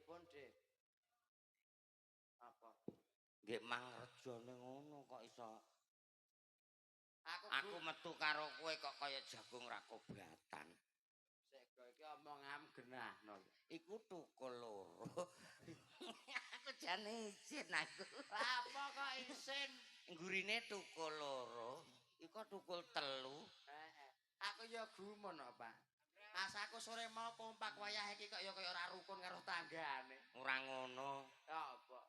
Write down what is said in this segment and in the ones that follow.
Pripun, Dik? Apa? Nggih mang rejane ngono kok iso. Aku Metu karo kowe kok kaya jagung rakobatan. sego iki omongam genahno. Iku tukul loro. Aku jane isin aku. Apa kok isin? Gurine tukul loro, iku tukul telu. Heeh. Aku ya gumun kok, Pak. Pas aku sore mau kompak wayah iki kok ya kaya ora rukun karo tanggane. Ora ngono. Apa?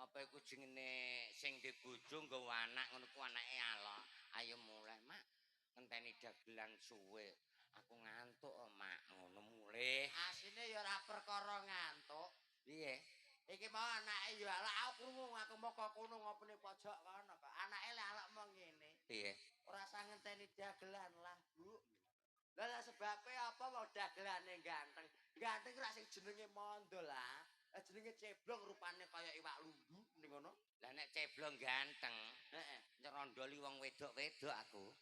Apa iku jenenge sing ndek bojo nggawa anak ngono ku anake alok. Ayo mulai, Mak. Ngenteni dagelan suwe. Aku ngantuk, Mak. Ngono mulih. Asine ya ora perkara ngantuk. Piye? Iki mau anake ya alak aku krungu aku moko kono ngopeni pojok kono kok. Anake lek alak mau ngene. Piye? Ora sang ngenteni dagelan lah, Bu. Lah sebabe apa wong dagelane ganteng. Ganteng ora sing jenenge mondo lah. Jenenge ceblong rupane kaya iwak lumbu ning ngono. Lah nek ceblong ganteng, Heeh. nyerondoli wong wedok-wedok aku.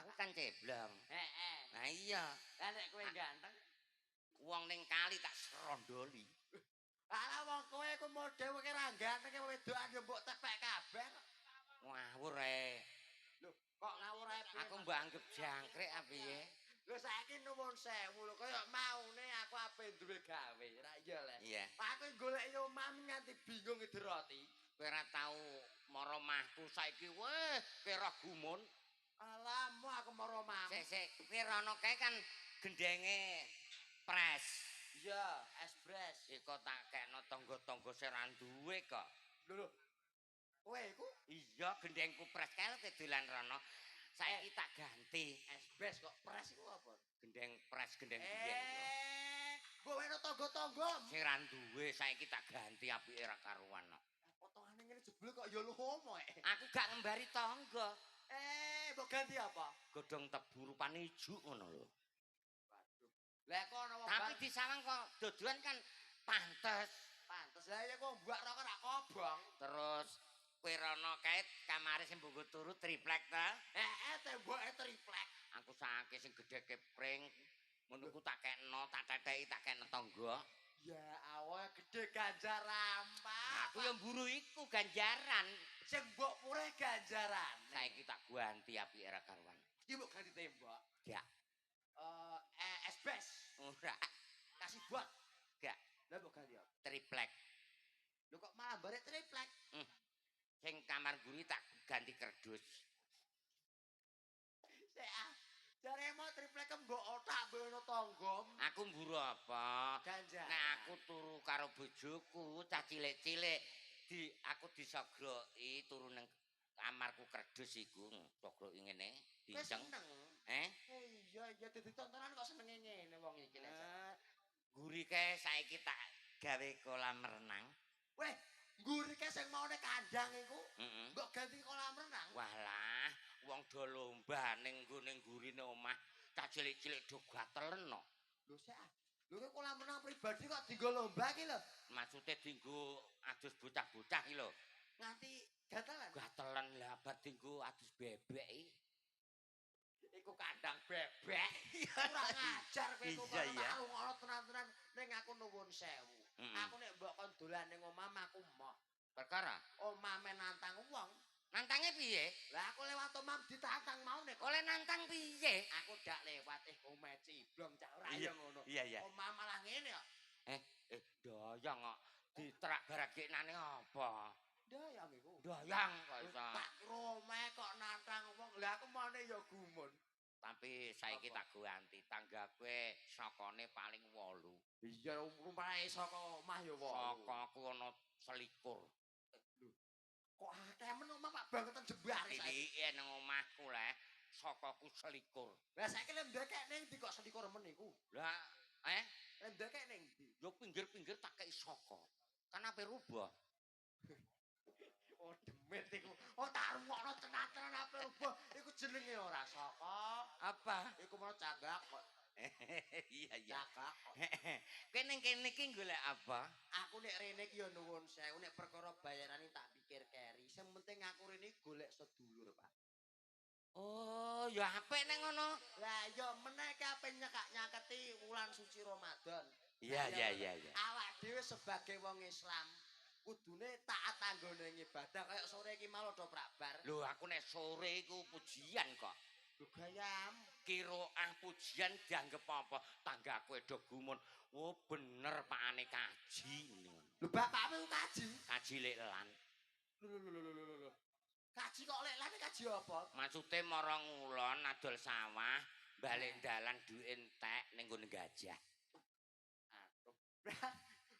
Aku kan ceblong. Heeh. Nah iya, Lah nek kowe ganteng, wong ning kali tak serondoli. ala wong kowe ku model kowe ra ganteng wedokan yo mbok tepek kabeh. Ngawur ae. Lho, kok ngawur ae piye? Aku mbok anggap jangkrik apa piye? Lho saiki nuwun sewu lho kaya maune aku ape duwe gawe, ra iya le. Iya. Aku golek yo omah nganti bingung ngideroti. Kowe ora tau mara omahku saiki weh kowe ora gumun. Alamu aku maro omah. Sik kowe rono kae kan gendenge pres. Iya, esbres. Iku tak kekno tangga-tangga sing ra duwe kok. Lho. Kowe iku Iya, gendengku pres kae kowe dolan rono. Saiki tak ganti. esbres kok pres iku apa? Gendeng pres gendeng biyen iku. Mbok weno tangga-tangga. Sing ra duwe saiki tak ganti apike ra karuan kok. Potongane ngene jebul kok ya lomo Aku gak ngembari tangga. Mbok ganti apa? Godhong tebu rupane ijuk ngono lho. Waduh. Lah kok ana wong Tapi di sawang kok dodolan kan pantes. pantes. Lah ya kok mbak rokok rak kobong. Terus kowe rono kae kamare sing mbungku turu triplek ta? Temboke triplek. Aku sakake sing gedhe kepring ngono ku tak kekno, tak teteki tak kekno tangga. Ya awake gede ganjaran, Pak. Aku yang mburu iku ganjaran. Sing mbok pureh ganjaran. Saiki tak ganti apike ra karuan. Iki mbok ganti tembok. Gak. Esbes. Ora. Kasih bot. Gak. Lah mbok ganti apa? Triplek. Lho kok malah bare triplek? Sing kamar guri tak ganti kerdus. Jare mau triplek mbok otak beno tangga. Aku mburu apa? Ganjaran. Nek aku turu karo bojoku cah cilik-cilik aku disogroki turu nang kamarku kerdus iku sogroki ngene dinceng. Seneng. Iya dadi tontonan kok senenge ngene wong iki lek. Guri kae saiki tak gawe kolam renang. Weh, ngurike sing maune kandang iku. Mbok ganti kolam renang. Walah, wong do lomba ning nggone gurine omah, cah cilik-cilik do gatelen no. Lho sik ah. Lho kok kolam renang pribadi kok dienggo lomba iki lho. Maksude dienggo adus bocah-bocah iki lho. Nganti gatelan. Gatelan lah bar dienggo adus bebek iki. Iku kandang bebek. Ora ngajar kowe kok ngono tenan-tenan ning aku nuwun sewu. Aku nek mbok kon dolan ning omah aku emoh. Perkara Omah men nantang wong. Nantange piye? Lah aku lewat omah ditantang mau nek oleh nantang piye? Aku dak lewat omah ciblong cak ora ya ngono. Iya. Omah malah ngene kok. Doyong kok ditrak barageknane apa? Doyong iku. Doyong kok iso. Tak romeh kok nantang wong. Lah aku mane ya gumun. Tapi saiki tak ganti tangga kowe sokone paling 8. Iya rumpae saka omah ya 8. Saka aku ana 21. Kok akeh men omah Pak bangetan jembare saiki. Iki nang omahku le sakaku 21. Lah saiki lek ndekek ning ndi kok 21 men iku? Lah lek ndekek ning ndi? yo pinggir-pinggir tak kei saka. Kan ape rubah. Oh demit iku. Oh tak rungokno tenan-tenan ape rubah. Iku jenenge ora saka. Apa? Iku mau cagak kok. Iya. Cagak kok. Kowe ning kene iki golek apa? Aku nek rene iki ya nuwun sewu nek perkara bayarane tak pikir keri. Sing penting aku rene golek sedulur, Pak. Oh, ya apik ning ngono. Lah ya meneh ki ape nyekak-nyaketi wulan suci Ramadan. Iya, iya, iya, iya. Awak dhewe sebagai wong Islam kudune taat anggone ibadah kaya sore iki mau do prakbar. Lho aku nek sore iku pujian kok. Lho gayam. Kiroah pujian dianggep apa? Tanggaku edo gumun. Oh bener pakane kaji. Lho bapakmu kaji. Kaji lek lan. Lho. Kaji kok lek lane kaji apa? Maksude mara ngulon adol sawah, balik dalan duwe entek ning nggon gajah. Aduh.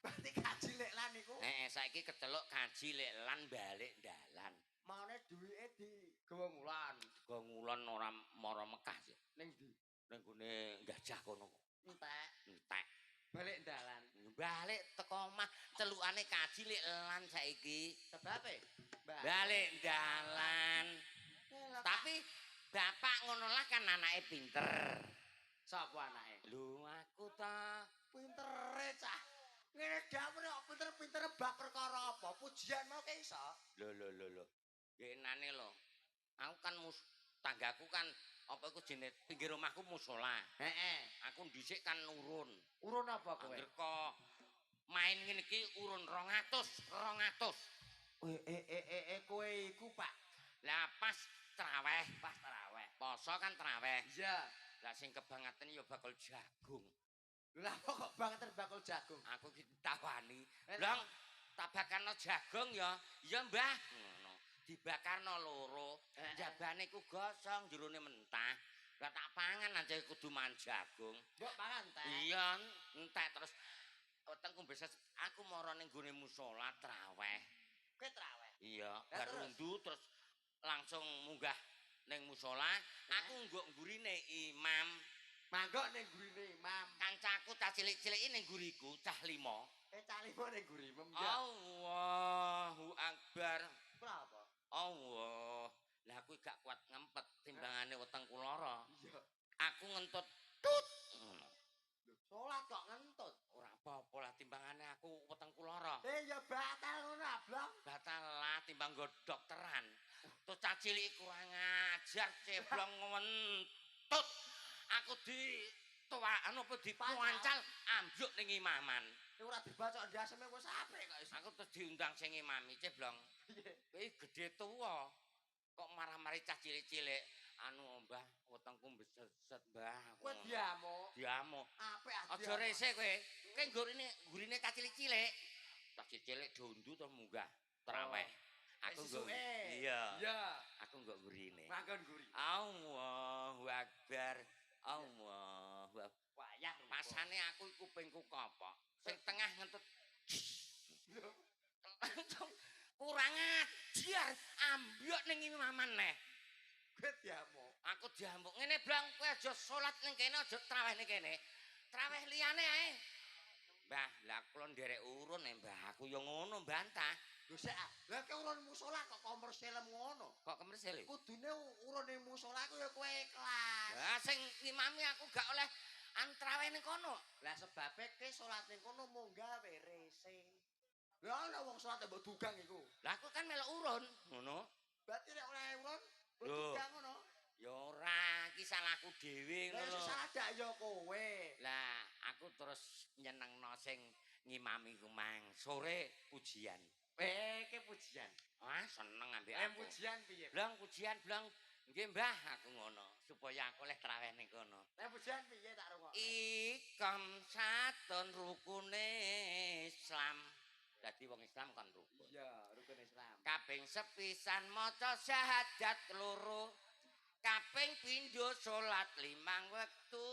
Berarti kaji lek lan niku. Saiki keceluk kaji lek lan balik dalan. Mane duwike di gawa ngulon. Go ngulon ora mara Mekah sih. Ning ndi? Ning gone gajah kono. Entek. Entek. Balik dalan. Balik teko omah celukane kaji lek lan saiki. Sebabe? Balik dalan. Tapi bapak ngono lah kan anake pinter. Sapa anake? Lho aku ta Pintere cah. Ngene dawuhe kok pinter-pinter bab perkara apa? Pujian mau ke iso. Lho. Genane lho. Aku kan tanggaku kan apa iku jenenge pinggir omahku musala. Heeh. Aku dhisik kan urun. Urun apa kowe? Angger kok main ngene iki urun 200. Kowe iku, Pak. Lah pas traweh, Poso kan traweh. Iya. Lah sing kebangetan ya bakul jagung. Lah kok banget bakul jagung. Aku iki ditawani. Lah tabakarno jagung ya. Ya Mbah. Ngono. Dibakarno loro. Jabane ku gosong, jerone mentah. Lah tak pangan aja kudu mangan jagung. Mbok pangan teh. Iya, entek terus wetengku besok aku mara ning gone musala traweh. Kowe traweh. Iya, bar rundu terus langsung munggah ning musala, aku nggok nggurine imam. Manggok ning gurine imam. Kancaku cah cilik-ciliki ning guriku, cah 5. Cah 5 ning gurimu. Allahu Akbar. Kenapa? Allah. Lah aku gak kuat ngempet timbangane wetengku lara. Iya. Aku ngentut tut. Salat kok ngentut. Ora apa-apa lah timbangane aku wetengku lara. Ya batal ngono ablong. Batal lah timbang nggo dokteran. Terus cah cilik kurang ajar ceblong ngentut. Aku di tuwaan apa dipancal ambyuk ning imaman. Ora dibacok ndaseme wis apik kok. Aku terus diundang sing imami ceblong. Kowe gedhe tuwa. Kok marah-mari cah cilik-cilik. Mbah, wetengku mbeset, Mbah. Kowe diamuk. Diamuk. Apik Aja rese kowe. Kowe gurine cah cilik-cilik. Cah cilik dondu to munggah traweh. Aku nggo. Iya. Aku nggo gurine. Manggon guri. Allahu Akbar. Allahu Akbar. Wayah Pasane aku iku kupingku kopok. Sing tengah ngentut. Kurang ajar ambyuk ning imaman neh. Kowe diamuk. Aku diamuk. Ngene Blang, kowe aja salat ning kene, aja traweh ning kene. Traweh liyane ae. Mbah, lah kula nderek urun Mbah. Aku ya ngono mbantah. Lho sik ah. Lah kowe urun musala kok komersil ngono. Kok komersil? Kudune urun ning musala ku ya kowe ikhlas. Lah sing imami aku gak oleh traweh ning kono. Lah sebabe ke salat ning kono munggah rese. Lah ana wong salat mbok dugang iku. Lah aku kan melok urun, ngono. Berarti nek oleh urun Lho. dugang ngono. Ya ora, iki salahku dhewe Lah ngono. salah dak ya kowe. Lah aku terus nyenengno sing ngimami ku mang sore pujian. Ke pujian. Ah, seneng ambek aku. Pujian piye? Blang pujian, Blang. Nggih, Mbah, aku ngono, supaya aku oleh traweh ning kono. Pujian piye tak rungokno? Ikam satun rukune Islam. Dadi wong Islam kan rukun. Iya, rukun Islam. Kaping sepisan maca syahadat loro. Kaping pindho salat 5 wektu.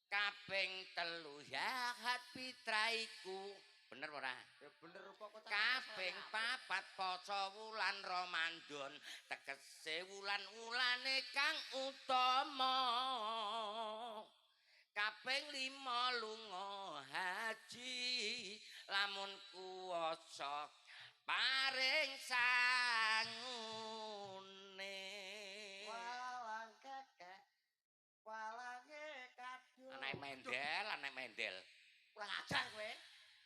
Kaping telu zakat fitraiku. Bener ora? Ya bener rupa kok. Kaping papat poso wulan Ramadan tegese wulan-wulane kang utama. Kaping 5 lunga haji lamun kuwasa paring sangune. Walang kekek. Walange kadung. Anak mendel. Kurang ajar kowe.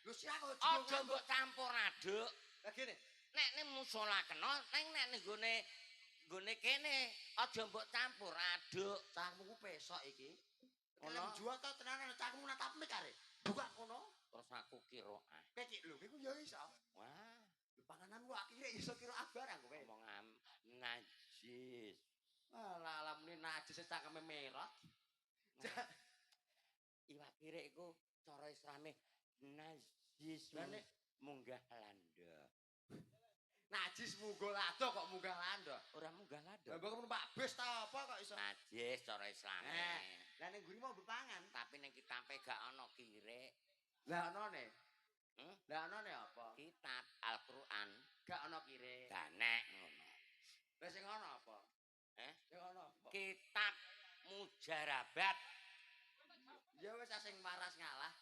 Lho sik aku Aja mbok campur aduk. Lah gini, Nek ning musala kena, nek ning gone kene aja mbok campur aduk. cangmu ku pesok iki. Ono Kalau jual tau tenanan cangmu natap mik are. Buka iwak kire iso kira barang kowe. Ngomong najis. Alah alamune najis cangkeme merah. Iwak kire iku cara Islame najis Lah nek munggah landa. najis munggah lado kok munggah lando. Ora munggah landa. Lah mbok numpak bis ta apa kok iso? Najis cara Islame. Lah ning guri mau bepangan. Tapi ning kitampe gak ana kire. Lah anane. Hmm? Lah anane apa? Kitab Al-Qur'an Gak ana kire. gak nek ngono. Lah sing ana apa? Sing ana apa? Kitab Mujarabat. Ya wis sing waras ngalah.